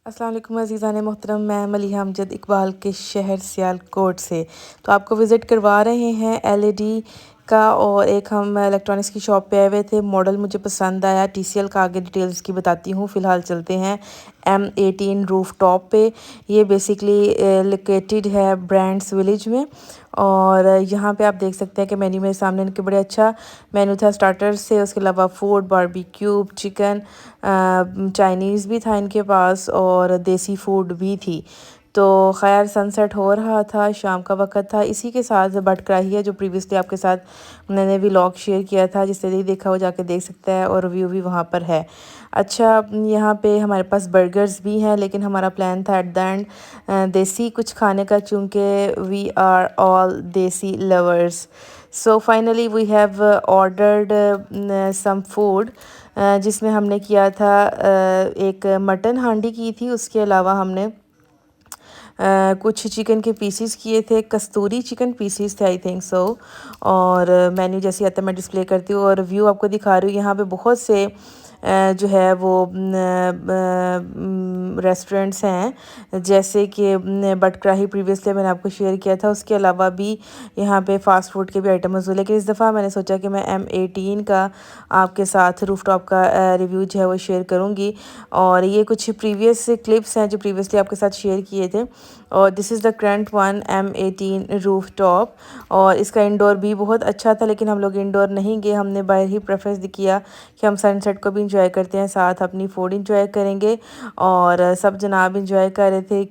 अस्सलाम वालेकुम अज़ीज़ान मोहतरम, मैं मलिहा अमजद इकबाल के शहर सियालकोट से। तो आपको विज़िट करवा रहे हैं एलईडी का, और एक हम इलेक्ट्रॉनिक्स की शॉप पे आए हुए थे। मॉडल मुझे पसंद आया। टीसीएल का आगे डिटेल्स की बताती हूँ। फ़िलहाल चलते हैं M18 रूफ टॉप पे। ये बेसिकली लोकेटेड है ब्रांड्स विलेज में, और यहाँ पे आप देख सकते हैं कि मेन्यू मेरे सामने इनके बड़े अच्छा मेन्यू था स्टार्टर से। उसके अलावा फूड, बारबेक्यू, चिकन, चाइनीज़ भी था इनके पास, और देसी फूड भी थी। तो खैर सनसेट हो रहा था, शाम का वक़्त था। इसी के साथ बट कढ़ाई है जो प्रीवियसली आपके साथ मैंने व्लॉग शेयर किया था, जिसने नहीं देखा वो जाके देख सकता है, और रिव्यू भी वहाँ पर है। अच्छा, यहाँ पे हमारे पास बर्गर्स भी हैं, लेकिन हमारा प्लान था एट द एंड देसी कुछ खाने का, चूँकि we are all desi lovers. So finally we have ordered some food, जिसमें हमने किया था एक मटन हांडी की थी। उसके अलावा हमने कुछ चिकन के पीसीस किए थे, कस्तूरी चिकन पीसीस थे आई थिंक सो। और मेन्यू जैसे आता है मैं डिस्प्ले करती हूँ और व्यू आपको दिखा रही हूँ। यहाँ पे बहुत से जो है वो रेस्टोरेंट्स हैं, जैसे कि बट कढ़ाई प्रीवियसली मैंने आपको शेयर किया था। उसके अलावा भी यहाँ पे फ़ास्ट फूड के भी आइटम मौजूद, लेकिन इस दफ़ा मैंने सोचा कि मैं M18 का आपके साथ रूफटॉप का रिव्यू जो है वो शेयर करूँगी। और ये कुछ प्रीवियस क्लिप्स हैं जो प्रीवियसली आपके साथ शेयर किए थे, और this is the current one M18 rooftop. और इसका इंडोर भी बहुत अच्छा था, लेकिन हम लोग इंडोर नहीं गए, हमने बाहर ही प्रेफरेंस किया कि हम सनसेट को भी इंजॉय करते हैं, साथ अपनी फूड इंजॉय करेंगे। और सब जनाब इंजॉय कर रहे थे।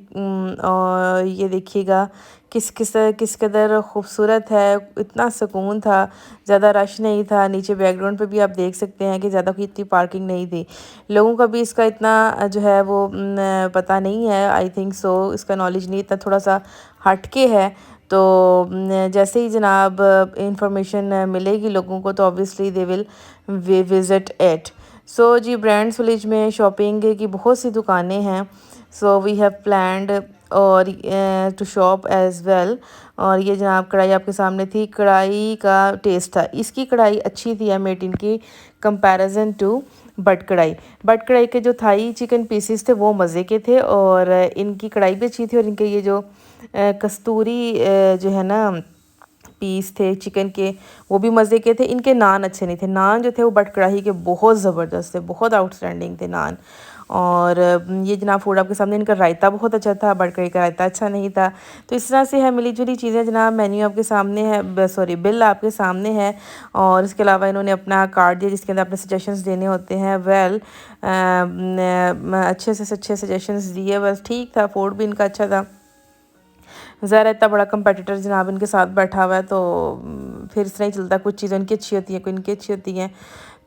और ये देखिएगा किस कदर खूबसूरत है, इतना सुकून था, ज़्यादा रश नहीं था। नीचे बैकग्राउंड पे भी आप देख सकते हैं कि ज़्यादा कोई इतनी पार्किंग नहीं थी। लोगों का भी इसका इतना जो है वो पता नहीं है, आई थिंक सो इसका नॉलेज नहीं, इतना थोड़ा सा हटके है। तो जैसे ही जनाब इंफॉर्मेशन मिलेगी लोगों को, तो obviously they will visit it. So जी, ब्रांड्स विलेज में शॉपिंग की बहुत सी दुकानें हैं। सो वी हैव प्लान्ड और टू शॉप एज़ वेल। और ये जनाब कढ़ाई आपके सामने थी। कढ़ाई का टेस्ट था, इसकी कढ़ाई अच्छी थी M18 की कंपैरिजन टू बट कढ़ाई के जो थाई चिकन पीसेस थे वो मज़े के थे, और इनकी कढ़ाई भी अच्छी थी। और इनके ये जो कस्तूरी जो है ना पीस थे चिकन के, वो भी मज़े के थे। इनके नान अच्छे नहीं थे, नान जो थे वो बट कढ़ाई के बहुत ज़बरदस्त थे, बहुत आउटस्टैंडिंग थे नान। और ये जनाब फूड आपके सामने, इनका रायता बहुत अच्छा था, बट कढ़ाई का रायता अच्छा नहीं था। तो इस तरह से है मिली जुली चीज़ें। जनाब मेन्यू आपके सामने है, सॉरी बिल आपके सामने है। और इसके अलावा इन्होंने अपना कार्ड दिया जिसके अंदर अपने सजेशंस देने होते हैं। वेल अच्छे से अच्छे सजेशंस दिए, बस ठीक था। फूड भी इनका अच्छा था। ज़रा इतना बड़ा कंपटीटर जनाब इनके साथ बैठा हुआ है, तो फिर इस तरह ही चलता। कुछ चीज़ें इनकी अच्छी होती हैं, कोई इनकी अच्छी होती हैं।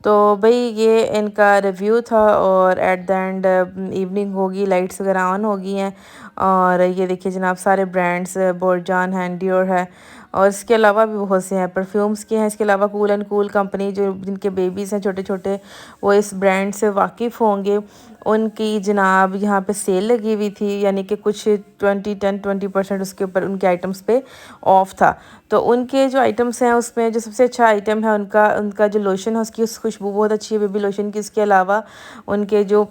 तो भाई ये इनका रिव्यू था, और एट द एंड इवनिंग होगी, लाइट्स वगैरह ऑन हो गई हैं। और ये देखिए जनाब सारे ब्रांड्स, बोरजान है, डियोर है, और इसके अलावा भी बहुत से हैं, परफ्यूम्स के हैं। इसके अलावा कूल एंड कूल कंपनी, जो जिनके बेबीज़ हैं छोटे छोटे, वो इस ब्रांड से वाकिफ़ होंगे। उनकी जनाब यहाँ पे सेल लगी हुई थी, यानी कि कुछ 20% उसके ऊपर उनके आइटम्स पे ऑफ था। तो उनके जो आइटम्स हैं उसमें जो सबसे अच्छा आइटम है उनका उनका जो लोशन है, उसकी खुशबू बहुत अच्छी है बेबी लोशन की। इसके अलावा उनके जो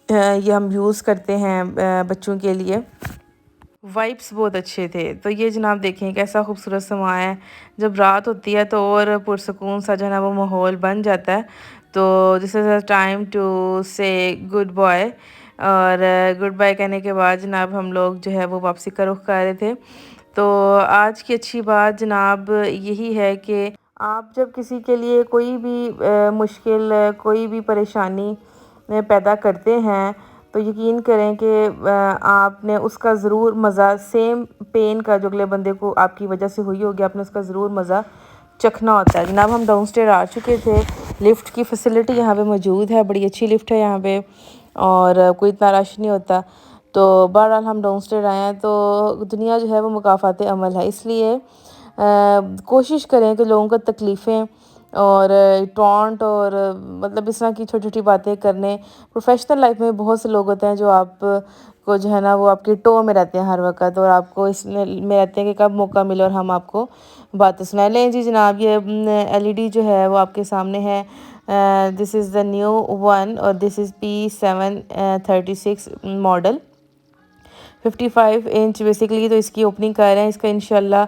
ये हम यूज़ करते हैं बच्चों के लिए, वाइब्स बहुत अच्छे थे। तो ये जनाब देखें कैसा खूबसूरत समा है। जब रात होती है तो और पुरसकून सा जो है ना वो माहौल बन जाता है। तो this is a time to say good bye. और गुड बाय कहने के बाद जनाब हम लोग जो है वो वापसी का रुख कर रहे थे। तो आज की अच्छी बात जनाब यही है कि आप जब किसी के लिए कोई भी मुश्किल, कोई भी परेशानी पैदा करते हैं, तो यकीन करें कि आपने उसका ज़रूर मज़ा, सेम पेन का जो अगले बंदे को आपकी वजह से हुई होगी, आपने उसका ज़रूर मज़ा चखना होता है। जनाब हम डाउनस्टेयर आ चुके थे। लिफ्ट की फैसिलिटी यहाँ पे मौजूद है, बड़ी अच्छी लिफ्ट है यहाँ पे, और कोई इतना रश नहीं होता। तो बहरहाल हम डाउनस्टेयर आए हैं। तो दुनिया जो है वो मुकाफ़ात अमल है, इसलिए कोशिश करें कि लोगों को तकलीफ़ें और टॉन्ट और मतलब इस तरह की छोटी छोटी बातें करने। प्रोफेशनल लाइफ में बहुत से लोग होते हैं जो आप को जो है ना वो आपकी टो में रहते हैं हर वक्त, और आपको इसमें में रहते हैं कि कब मौका मिले और हम आपको बातें सुनाए। लें जी जनाब, ये LED जो है वो आपके सामने है। This is the new one और this is P736 model 55 inch basically. तो इसकी ओपनिंग कर रहे हैं। इसका इंशाल्लाह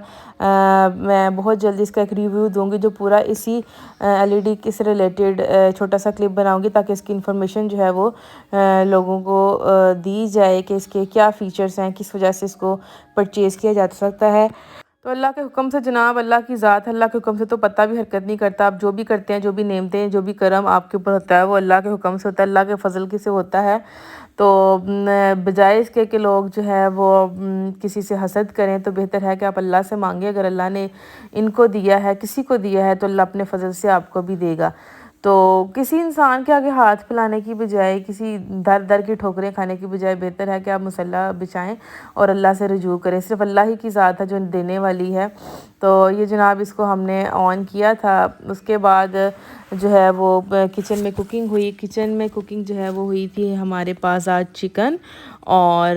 मैं बहुत जल्दी इसका एक रिव्यू दूंगी जो पूरा इसी एलईडी के से रिलेटेड छोटा सा क्लिप बनाऊंगी ताकि इसकी इन्फॉर्मेशन जो है वो लोगों को दी जाए कि इसके क्या फ़ीचर्स हैं, किस वजह से इसको परचेज़ किया जा सकता है। तो अल्लाह के हुक्म से जनाब, अल्लाह की ज़ात, अल्लाह के हुक्म से तो पता भी हरकत नहीं करता। आप जो भी करते हैं, जो भी नेमते हैं, जो भी करम आपके ऊपर होता है वो अल्लाह के हुक्म से होता है, अल्लाह के फजल की से होता है। तो बजाय इसके कि लोग जो है वो किसी से हसद करें तो बेहतर है कि आप अल्लाह से मांगे। अगर अल्लाह ने इनको दिया है, किसी को दिया है, तो अल्लाह अपने फजल से आपको भी देगा। तो किसी इंसान के आगे हाथ फैलाने की बजाय, किसी दर दर की ठोकरें खाने की बजाय बेहतर है कि आप मुसल्ला बिछाएं और अल्लाह से रुजू करें। सिर्फ अल्लाह ही की ज़ात है जो देने वाली है। तो ये जनाब इसको हमने ऑन किया था। उसके बाद जो है वो किचन में कुकिंग हुई। किचन में कुकिंग जो है वो हुई थी हमारे पास आज चिकन और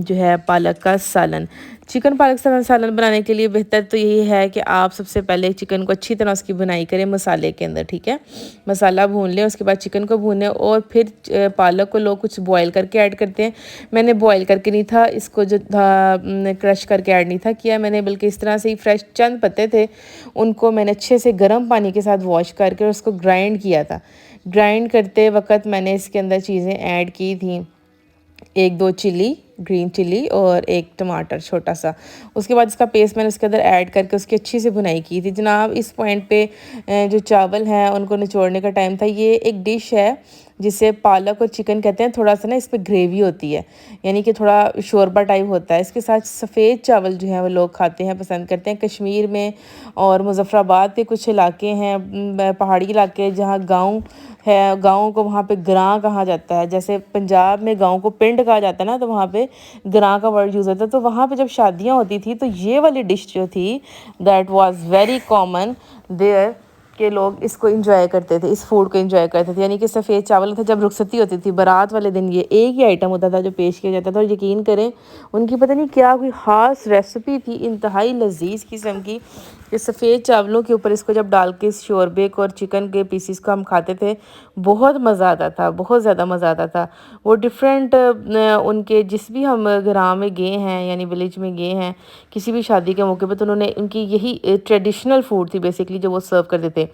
जो है पालक का सालन। चिकन पालक सालन बनाने के लिए बेहतर तो यही है कि आप सबसे पहले चिकन को अच्छी तरह उसकी बुनाई करें मसाले के अंदर, ठीक है। मसाला भून लें, उसके बाद चिकन को भूनें और फिर पालक को लोग कुछ बॉयल करके ऐड करते हैं। मैंने बॉयल करके नहीं था इसको जो था क्रश करके ऐड नहीं था किया मैंने, बल्कि इस तरह से ही फ्रेश चंद पत्ते थे उनको मैंने अच्छे से गर्म पानी के साथ वॉश करके उसको ग्राइंड किया था। ग्राइंड करते वक्त मैंने इसके अंदर चीज़ें ऐड की थी, 1-2 चिली, ग्रीन चिली और 1 टमाटर छोटा सा। उसके बाद इसका पेस्ट मैंने उसके अंदर ऐड करके उसकी अच्छी से बुनाई की थी। जनाब इस पॉइंट पे जो चावल हैं उनको निचोड़ने का टाइम था। ये एक डिश है जिसे पालक और चिकन कहते हैं। थोड़ा सा ना इस पर ग्रेवी होती है, यानी कि थोड़ा शोरबा टाइप होता है। इसके साथ सफ़ेद चावल जो है वो लोग खाते हैं, पसंद करते हैं। कश्मीर में और मुजफ्फराबाद के कुछ इलाके हैं, पहाड़ी इलाके जहाँ गाँव है, गाँव को वहाँ पे ग्रां कहा जाता है। जैसे पंजाब में गाँव को पिंड कहा जाता है ना, तो वहाँ पे ग्रां का वर्ड यूज़ होता है। तो वहाँ पे जब शादियाँ होती थी तो ये वाली डिश जो थी that was very common there के लोग इसको एंजॉय करते थे, इस फूड को एंजॉय करते थे। यानी कि सफ़ेद चावल था। जब रुखसती होती थी बारात वाले दिन ये एक ही आइटम होता था जो पेश किया जाता था। और यकीन करें उनकी पता नहीं क्या कोई ख़ास रेसिपी थी इंतहाई लजीज किस्म की, कि सफ़ेद चावलों के ऊपर इसको जब डाल के इस शोरबे को और चिकन के पीसीस को हम खाते थे, बहुत मज़ा आता था, बहुत ज़्यादा मज़ा आता था। वो डिफरेंट उनके जिस भी हम ग्राम में गए हैं यानी विलेज में गए हैं किसी भी शादी के मौके पे, तो उन्होंने उनकी यही ट्रेडिशनल फूड थी बेसिकली जो वो सर्व करते थे।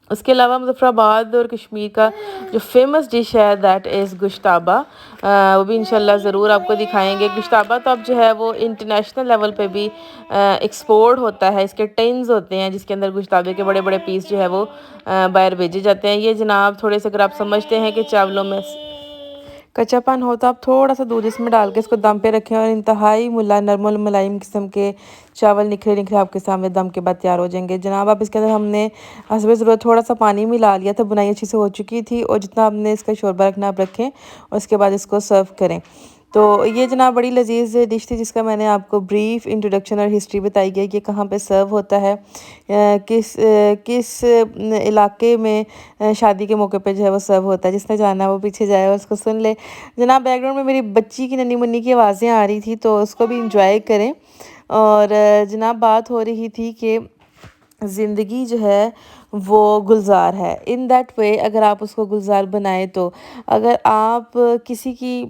उसके अलावा मुज़फ़्फ़राबाद और कश्मीर का जो फेमस डिश है दैट इज़ गुश्ताबा, वो भी इंशाल्लाह ज़रूर आपको दिखाएंगे। गुश्ताबा तो अब जो है वो इंटरनेशनल लेवल पे भी एक्सपोर्ट होता है। इसके टिन्स होते हैं जिसके अंदर गुश्ताबे के बड़े बड़े पीस जो है वो बाहर भेजे जाते हैं। ये जनाब थोड़े से अगर आप समझते हैं कि चावलों में कच्चापन हो तो आप थोड़ा सा दूध इसमें डाल के इसको दम पे रखें और इंतहाई नरम और मुलायम किस्म के चावल निखरे निखरे आपके सामने दम के बाद तैयार हो जाएंगे। जनाब आप इसके अंदर हमने हस्ब ज़रूरत थोड़ा सा पानी मिला लिया था, बुनाई अच्छी से हो चुकी थी। और जितना आपने इसका शोरबा रखना आप रखें और उसके बाद इसको सर्व करें। तो ये जनाब बड़ी लजीज डिश थी जिसका मैंने आपको ब्रीफ इंट्रोडक्शन और हिस्ट्री बताई गई कि कहाँ पे सर्व होता है, किस इलाके में शादी के मौके पे जो है वो सर्व होता है। जिसने जाना है वो पीछे जाए और उसको सुन ले। जनाब बैकग्राउंड में मेरी बच्ची की नन्ही मुन्नी की आवाज़ें आ रही थी तो उसको भी इंजॉय करें। और जनाब बात हो रही थी कि ज़िंदगी जो है वो गुलजार है। इन दैट वे अगर आप उसको गुलजार बनाए तो अगर आप किसी की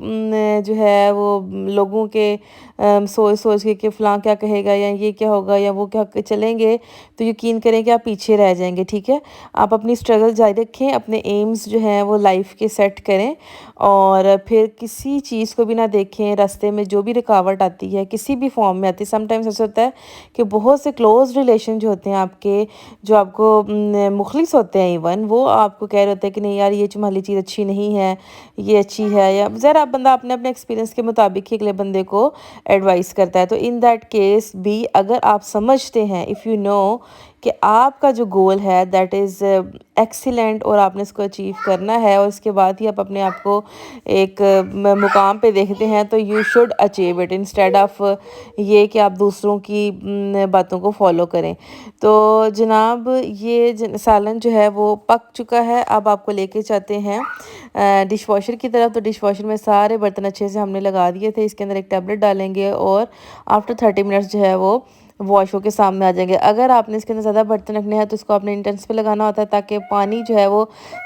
जो है वो लोगों के सोच सोच के कि फ़लाँ क्या कहेगा या ये क्या होगा या वो क्या चलेंगे, तो यकीन करें कि आप पीछे रह जाएंगे। ठीक है, आप अपनी स्ट्रगल जारी रखें, अपने एम्स जो हैं वो लाइफ के सेट करें और फिर किसी चीज़ को भी ना देखें। रास्ते में जो भी रुकावट आती है किसी भी फॉर्म में आती है, समटाइम्स ऐसा होता है कि बहुत से क्लोज रिलेशन जो होते हैं आपके, जो आपको मुखलिस होते हैं, इवन वो आपको कह रहे होते हैं कि नहीं यार ये तुम्हारी चीज़ अच्छी नहीं है, ये अच्छी है, या ज़रा बंदा अपने अपने एक्सपीरियंस के मुताबिक ही अगले बंदे को एडवाइस करता है। तो इन दैट केस भी अगर आप समझते हैं, इफ़ यू नो कि आपका जो गोल है दैट इज़ एक्सीलेंट और आपने इसको अचीव करना है और इसके बाद ही आप अपने आप को एक मुकाम पे देखते हैं, तो you should achieve it instead of ये कि आप दूसरों की बातों को फॉलो करें। तो जनाब ये सालन जो है वो पक चुका है। अब आपको लेके जाते हैं डिश वॉशर की तरफ। तो डिश वॉशर में सारे बर्तन अच्छे से हमने लगा दिए थे। इसके अंदर एक टैबलेट डालेंगे और आफ्टर 30 मिनट्स जो है वो वॉश होके सामने आ जाएंगे। अगर आपने इसके अंदर ज़्यादा बर्तन रखने हैं तो इसको आपने इंटेंस पे लगाना होता है, ताकि पानी जो है वो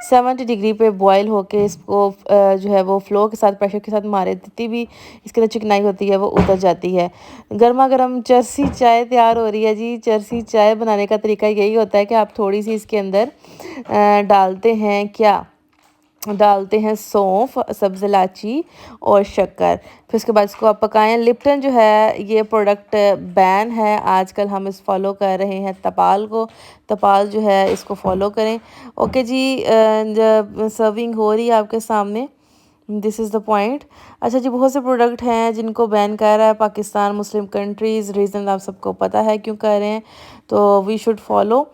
70 डिग्री पे बॉयल होके इसको जो है वो फ्लो के साथ, प्रेशर के साथ मारे, जितनी भी इसके अंदर चिकनाई होती है वो उतर जाती है। गर्मा गर्म चरसी चाय तैयार हो रही है जी। चरसी चाय बनाने का तरीका यही होता है कि आप थोड़ी सी इसके अंदर डालते हैं क्या, डालते हैं सौंफ, सब्ज़ इलायची और शक्कर। फिर उसके बाद इसको आप पकाएं। लिप्टन जो है ये प्रोडक्ट बैन है आजकल, हम इस फॉलो कर रहे हैं तपाल को। तपाल जो है इसको फॉलो करें। ओके जी, जब सर्विंग हो रही है आपके सामने, दिस इज़ द पॉइंट। अच्छा जी, बहुत से प्रोडक्ट हैं जिनको बैन कर रहा है पाकिस्तान, मुस्लिम कंट्रीज़। रीज़न आप सबको पता है क्यों कर रहे हैं, तो वी शुड फॉलो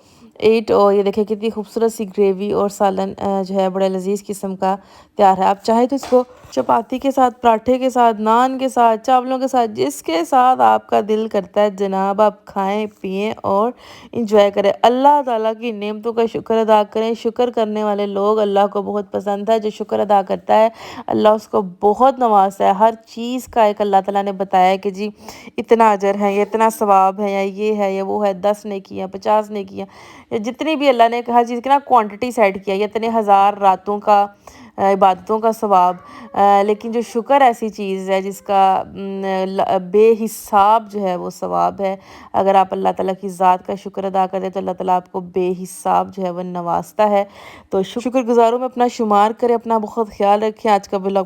इट। और ये देखिए कितनी खूबसूरत सी ग्रेवी और सालन जो है बड़ा लजीज किस्म का तैयार है। आप चाहे तो इसको चपाती के साथ, पराठे के साथ, नान के साथ, चावलों के साथ, जिसके साथ आपका दिल करता है जनाब, आप खाएं पिएं और इंजॉय करें। अल्लाह ताला की नेमतों का शुक्र अदा करें। शुक्र करने वाले लोग अल्लाह को बहुत पसंद है। जो शुक्र अदा करता है अल्लाह उसको बहुत नवाजता है। हर चीज़ का एक अल्लाह ताला ने बताया है कि जी इतना अजर है, या इतना सवाब है, या ये वो है, 10 नेकियां, 50 नेकियां, जितनी भी अल्लाह ने हर चीज़ की ना क्वांटिटी सेट किया है, इतने हज़ार रातों का इबादतों का सवाब। लेकिन जो शुक्र ऐसी चीज़ है जिसका बेहिसाब जो है वो सवाब है। अगर आप अल्लाह ताला की ज़ात का शुक्र अदा करें तो अल्लाह ताला आपको बेहिसाब जो है वो नवाजता है। तो शुक्रगुजारों में अपना शुमार करें। अपना बहुत ख्याल रखें। आज का व्लॉग